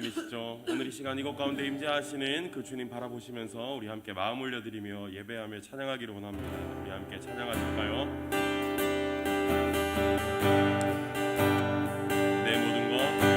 계시죠? 오늘 이 시간 이곳 가운데 임재하시는 그 주님 바라보시면서 우리 함께 마음 올려드리며 예배하며 찬양하기를 원합니다. 우리 함께 찬양하실까요? 내 모든 것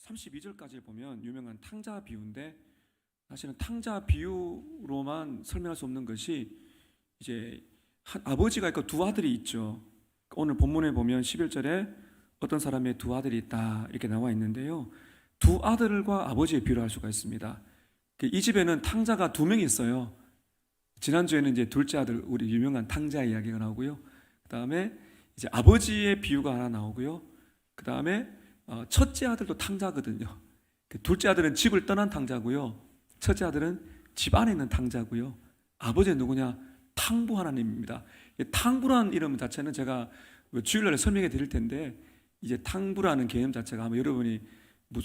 32절까지 보면 유명한 탕자 비유인데, 사실은 탕자 비유로만 설명할 수 없는 것이 이제 한 아버지가 있고 두 아들이 있죠. 오늘 본문에 보면 11절에 어떤 사람의 두 아들이 있다 이렇게 나와 있는데요, 두 아들과 아버지의 비유를 할 수가 있습니다. 이 집에는 탕자가 두 명이 있어요. 지난주에는 이제 둘째 아들, 우리 유명한 탕자 이야기가 나오고요, 그 다음에 이제 아버지의 비유가 하나 나오고요, 그 다음에 첫째 아들도 탕자거든요. 둘째 아들은 집을 떠난 탕자고요, 첫째 아들은 집 안에 있는 탕자고요, 아버지는 누구냐? 탕부 하나님입니다. 탕부라는 이름 자체는 제가 주일날에 설명해 드릴 텐데, 이제 탕부라는 개념 자체가 아마 여러분이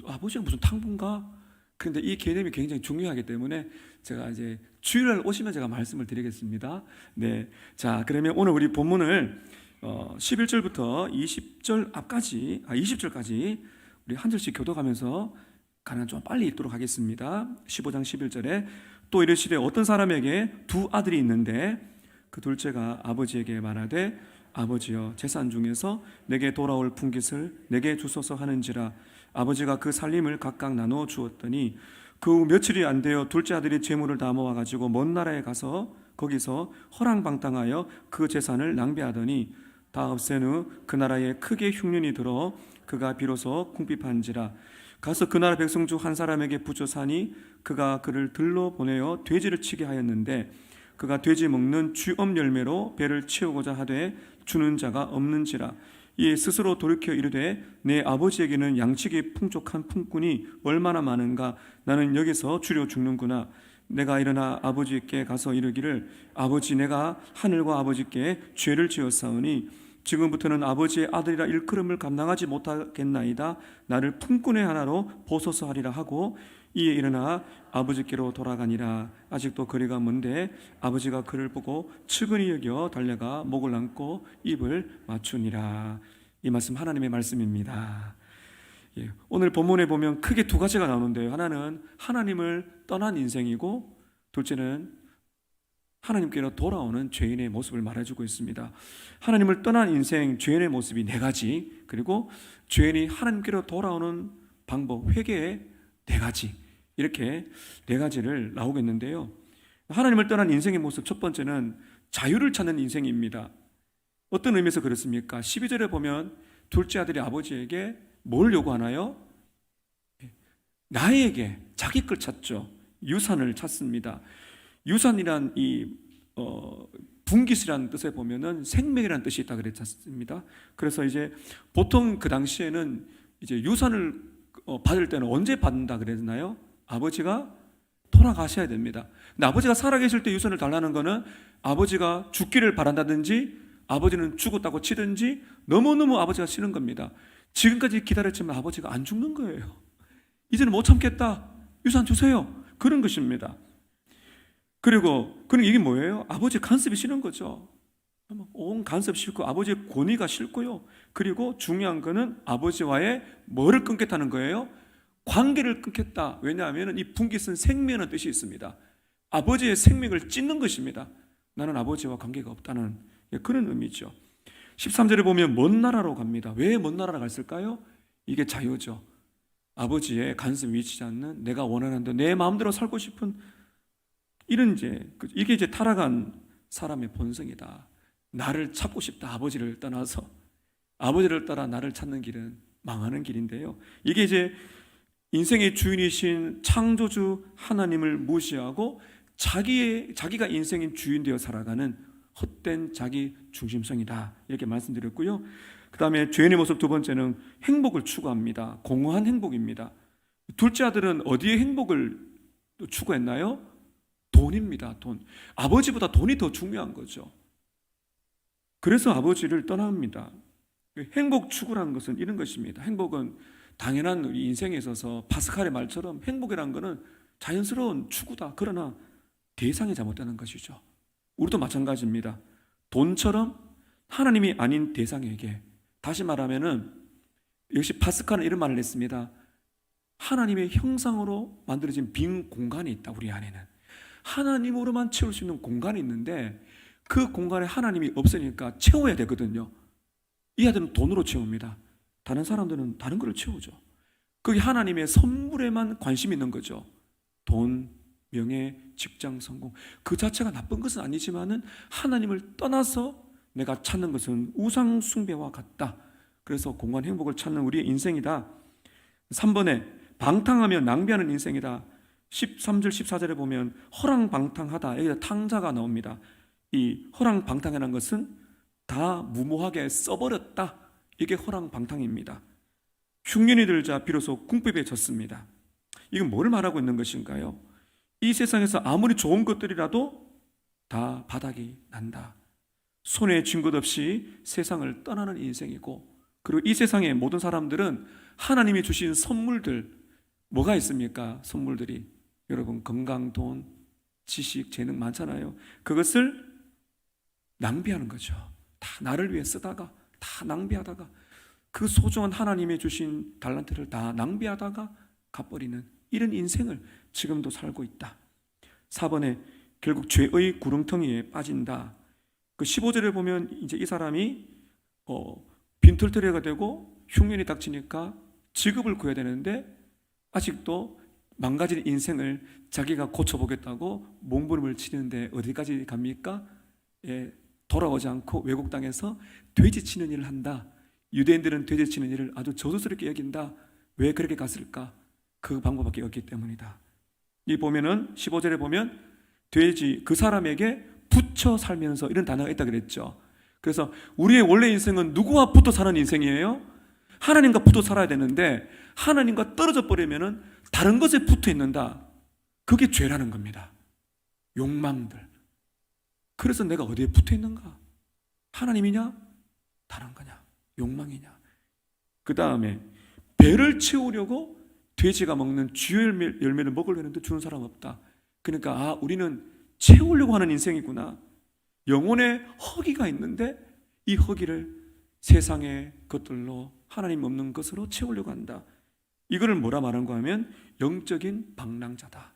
아버지가 무슨 탕부인가? 그런데 이 개념이 굉장히 중요하기 때문에 제가 이제 주일날 오시면 제가 말씀을 드리겠습니다. 네, 자 그러면 오늘 우리 본문을 11절부터 20절 앞까지 20절까지 우리 한 절씩 교독하면서 가능한 좀 빨리 읽도록 하겠습니다. 15장 11절에 또 이르시되 어떤 사람에게 두 아들이 있는데 그 둘째가 아버지에게 말하되 아버지여 재산 중에서 내게 돌아올 분깃을 내게 주소서 하는지라. 아버지가 그 살림을 각각 나누어 주었더니 그 후 며칠이 안 되어 둘째 아들이 재물을 다 모아가지고 먼 나라에 가서 거기서 허랑방탕하여 그 재산을 낭비하더니 다 없앤 후 그 나라에 크게 흉년이 들어 그가 비로소 궁핍한지라. 가서 그 나라 백성 중 한 사람에게 부조 사니 그가 그를 들러 보내어 돼지를 치게 하였는데 그가 돼지 먹는 쥐엄 열매로 배를 채우고자 하되 주는 자가 없는지라. 이에 스스로 돌이켜 이르되 내 아버지에게는 양식이 풍족한 품꾼이 얼마나 많은가. 나는 여기서 주려 죽는구나. 내가 일어나 아버지께 가서 이르기를 아버지 내가 하늘과 아버지께 죄를 지었사오니 지금부터는 아버지의 아들이라 일컬음을 감당하지 못하겠나이다. 나를 품꾼의 하나로 보소서 하리라 하고 이에 일어나 아버지께로 돌아가니라. 아직도 거리가 먼데 아버지가 그를 보고 측은히 여겨 달려가 목을 안고 입을 맞추니라. 이 말씀 하나님의 말씀입니다. 오늘 본문에 보면 크게 두 가지가 나오는데요, 하나는 하나님을 떠난 인생이고 둘째는 하나님께로 돌아오는 죄인의 모습을 말해주고 있습니다. 하나님을 떠난 인생, 죄인의 모습이 네 가지, 그리고 죄인이 하나님께로 돌아오는 방법, 회개의 네 가지, 이렇게 네 가지를 나오겠는데요, 하나님을 떠난 인생의 모습, 첫 번째는 자유를 찾는 인생입니다. 어떤 의미에서 그렇습니까? 12절에 보면 둘째 아들이 아버지에게 뭘 요구하나요? 나에게 자기 걸 찾죠. 유산을 찾습니다. 유산이란 이 분깃이라는 뜻에 보면은 생명이라는 뜻이 있다 그랬지 않습니까? 그래서 이제 보통 그 당시에는 이제 유산을 받을 때는 언제 받는다 그랬나요? 아버지가 돌아가셔야 됩니다. 근데 아버지가 살아계실 때 유산을 달라는 거는 아버지가 죽기를 바란다든지 아버지는 죽었다고 치든지 너무너무 아버지가 싫은 겁니다. 지금까지 기다렸지만 아버지가 안 죽는 거예요. 이제는 못 참겠다, 유산 주세요, 그런 것입니다. 그리고 이게 뭐예요? 아버지 간섭이 싫은 거죠. 온 간섭 싫고 아버지의 권위가 싫고요, 그리고 중요한 거는 아버지와의 뭐를 끊겠다는 거예요? 관계를 끊겠다. 왜냐하면 이 분깃은 생명이라는 뜻이 있습니다. 아버지의 생명을 찢는 것입니다. 나는 아버지와 관계가 없다는 그런 의미죠. 13절에 보면 먼 나라로 갑니다. 왜 먼 나라로 갔을까요? 이게 자유죠. 아버지의 간섭이 미치지 않는, 내가 원하는 대로 내 마음대로 살고 싶은 이런 이게 이제 타락한 사람의 본성이다. 나를 찾고 싶다. 아버지를 떠나서 아버지를 따라 나를 찾는 길은 망하는 길인데요, 이게 이제 인생의 주인이신 창조주 하나님을 무시하고 자기가 인생의 주인 되어 살아가는 헛된 자기 중심성이다, 이렇게 말씀드렸고요. 그 다음에 죄인의 모습 두 번째는 행복을 추구합니다. 공허한 행복입니다. 둘째 아들은 어디에 행복을 추구했나요? 돈입니다. 돈. 아버지보다 돈이 더 중요한 거죠. 그래서 아버지를 떠납니다. 행복 추구라는 것은 이런 것입니다. 행복은 당연한 우리 인생에 있어서 파스칼의 말처럼 행복이라는 것은 자연스러운 추구다. 그러나 대상이 잘못되는 것이죠. 우리도 마찬가지입니다. 돈처럼 하나님이 아닌 대상에게, 다시 말하면은 역시 파스칼은 이런 말을 했습니다. 하나님의 형상으로 만들어진 빈 공간이 있다. 우리 안에는 하나님으로만 채울 수 있는 공간이 있는데 그 공간에 하나님이 없으니까 채워야 되거든요. 이 아들은 돈으로 채웁니다. 다른 사람들은 다른 걸 채우죠. 거기 하나님의 선물에만 관심이 있는 거죠. 돈, 명예, 직장, 성공 그 자체가 나쁜 것은 아니지만은 하나님을 떠나서 내가 찾는 것은 우상 숭배와 같다. 그래서 공간 행복을 찾는 우리의 인생이다. 3번에 방탕하며 낭비하는 인생이다. 13절 14절에 보면 허랑방탕하다. 여기다 탕자가 나옵니다. 이 허랑방탕이라는 것은 다 무모하게 써버렸다. 이게 허랑방탕입니다. 흉년이 들자 비로소 궁핍에 졌습니다. 이건 뭘 말하고 있는 것인가요? 이 세상에서 아무리 좋은 것들이라도 다 바닥이 난다. 손에 쥔 것 없이 세상을 떠나는 인생이고, 그리고 이 세상의 모든 사람들은 하나님이 주신 선물들 뭐가 있습니까? 선물들이 여러분 건강, 돈, 지식, 재능 많잖아요. 그것을 낭비하는 거죠. 다 나를 위해 쓰다가 다 낭비하다가 그 소중한 하나님이 주신 달란트를 다 낭비하다가 가버리는 이런 인생을 지금도 살고 있다. 4번에 결국 죄의 구렁텅이에 빠진다. 그 15절에 보면 이제 이 사람이 빈털터리가 되고 흉년이 닥치니까 직업을 구해야 되는데 아직도 망가진 인생을 자기가 고쳐보겠다고 몸부림을 치는데 어디까지 갑니까? 돌아오지 않고 외국 땅에서 돼지 치는 일을 한다. 유대인들은 돼지 치는 일을 아주 저주스럽게 여긴다. 왜 그렇게 갔을까? 그 방법밖에 없기 때문이다. 이 보면은 15절에 보면 돼지 그 사람에게 붙여 살면서 이런 단어가 있다 그랬죠. 그래서 우리의 원래 인생은 누구와 붙어 사는 인생이에요? 하나님과 붙어 살아야 되는데 하나님과 떨어져 버리면은 다른 것에 붙어 있는다. 그게 죄라는 겁니다. 욕망들. 그래서 내가 어디에 붙어 있는가? 하나님이냐? 다른 거냐? 욕망이냐? 그 다음에 배를 채우려고 돼지가 먹는 쥐 열매를 먹으려는데 주는 사람 없다. 그러니까 우리는 채우려고 하는 인생이구나. 영혼에 허기가 있는데 이 허기를 세상의 것들로 하나님 없는 것으로 채우려고 한다. 이거를 뭐라 말한가 하면 영적인 방랑자다.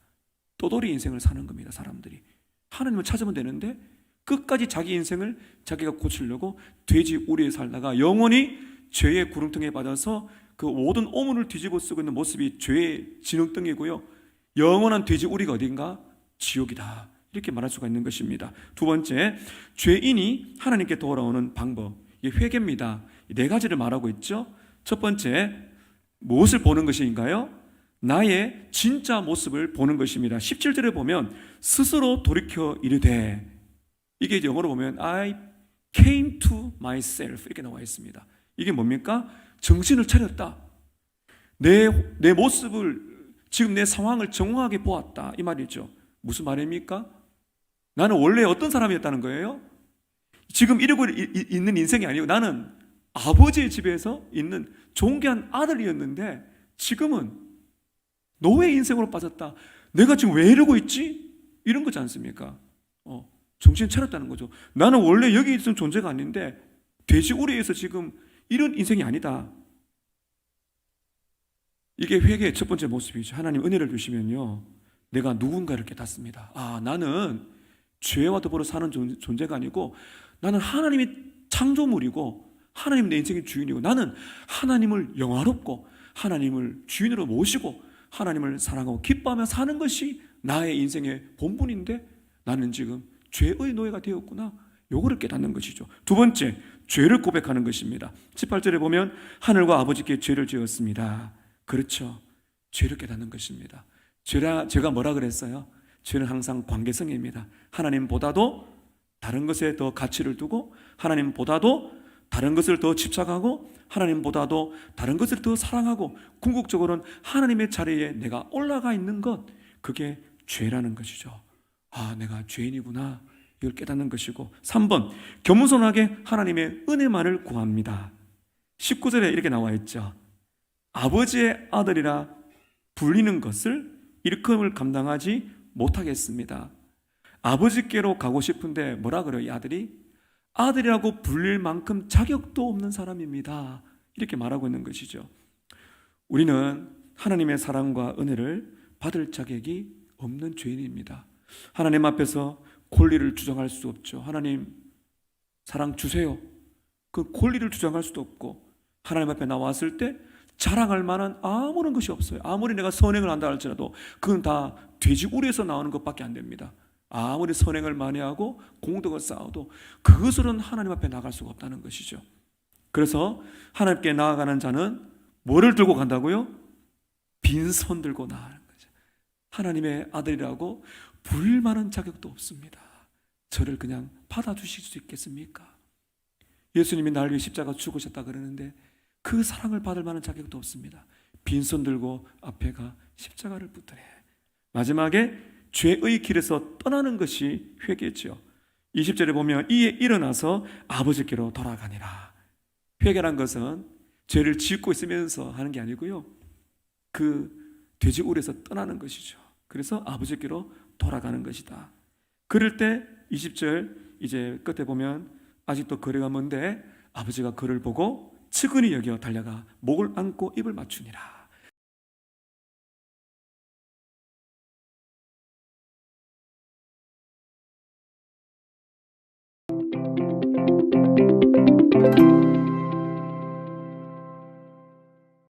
떠돌이 인생을 사는 겁니다. 사람들이 하나님을 찾으면 되는데 끝까지 자기 인생을 자기가 고치려고 돼지 우리에 살다가 영원히 죄의 구렁텅이에 빠져서 그 모든 오물을 뒤집어 쓰고 있는 모습이 죄의 진흙덩이고요. 영원한 돼지 우리가 어딘가? 지옥이다. 이렇게 말할 수가 있는 것입니다. 두 번째, 죄인이 하나님께 돌아오는 방법, 이게 회개입니다. 네 가지를 말하고 있죠. 첫 번째, 무엇을 보는 것인가요? 나의 진짜 모습을 보는 것입니다. 17절에 보면 스스로 돌이켜 이르되, 이게 영어로 보면 I came to myself 이렇게 나와 있습니다. 이게 뭡니까? 정신을 차렸다. 내 모습을, 지금 내 상황을 정확하게 보았다 이 말이죠. 무슨 말입니까? 나는 원래 어떤 사람이었다는 거예요? 지금 이러고 있는 인생이 아니고 나는 아버지의 집에서 있는 존귀한 아들이었는데 지금은 노예 인생으로 빠졌다. 내가 지금 왜 이러고 있지? 이런 거지 않습니까? 정신 차렸다는 거죠. 나는 원래 여기 있는 존재가 아닌데 돼지우리에서 지금 이런 인생이 아니다. 이게 회개의 첫 번째 모습이죠. 하나님 은혜를 주시면요, 내가 누군가를 깨닫습니다. 나는 죄와 더불어 사는 존재가 아니고 나는 하나님이 창조물이고 하나님 내 인생의 주인이고 나는 하나님을 영화롭고 하나님을 주인으로 모시고 하나님을 사랑하고 기뻐하며 사는 것이 나의 인생의 본분인데 나는 지금 죄의 노예가 되었구나. 요거를 깨닫는 것이죠. 두 번째, 죄를 고백하는 것입니다. 18절에 보면 하늘과 아버지께 죄를 지었습니다. 그렇죠. 죄를 깨닫는 것입니다. 제가 뭐라 그랬어요? 죄는 항상 관계성입니다. 하나님보다도 다른 것에 더 가치를 두고 하나님보다도 다른 것을 더 집착하고 하나님보다도 다른 것을 더 사랑하고 궁극적으로는 하나님의 자리에 내가 올라가 있는 것, 그게 죄라는 것이죠. 내가 죄인이구나. 이걸 깨닫는 것이고, 3번, 겸손하게 하나님의 은혜만을 구합니다. 19절에 이렇게 나와 있죠. 아버지의 아들이라 불리는 것을 일컬음을 감당하지 못하겠습니다. 아버지께로 가고 싶은데 뭐라 그래요? 이 아들이 아들이라고 불릴 만큼 자격도 없는 사람입니다. 이렇게 말하고 있는 것이죠. 우리는 하나님의 사랑과 은혜를 받을 자격이 없는 죄인입니다. 하나님 앞에서 권리를 주장할 수 없죠. 하나님 사랑 주세요. 그 권리를 주장할 수도 없고 하나님 앞에 나왔을 때 자랑할 만한 아무런 것이 없어요. 아무리 내가 선행을 한다 할지라도 그건 다 돼지우리에서 나오는 것밖에 안 됩니다. 아무리 선행을 많이 하고 공덕을 쌓아도 그것으로는 하나님 앞에 나갈 수가 없다는 것이죠. 그래서 하나님께 나아가는 자는 뭐를 들고 간다고요? 빈손 들고 나아가는 거죠. 하나님의 아들이라고 부를 만한 자격도 없습니다. 저를 그냥 받아주실 수 있겠습니까? 예수님이 날 위해 십자가 죽으셨다 그러는데 그 사랑을 받을 만한 자격도 없습니다. 빈손 들고 앞에 가 십자가를 붙들어. 마지막에 죄의 길에서 떠나는 것이 회개죠. 20절에 보면 이에 일어나서 아버지께로 돌아가니라. 회개란 것은 죄를 짓고 있으면서 하는 게 아니고요, 그 돼지우리에서 떠나는 것이죠. 그래서 아버지께로 돌아가는 것이다. 그럴 때 20절 이제 끝에 보면 아직도 거리가 먼데 아버지가 그를 보고 측은히 여겨 달려가 목을 안고 입을 맞추니라.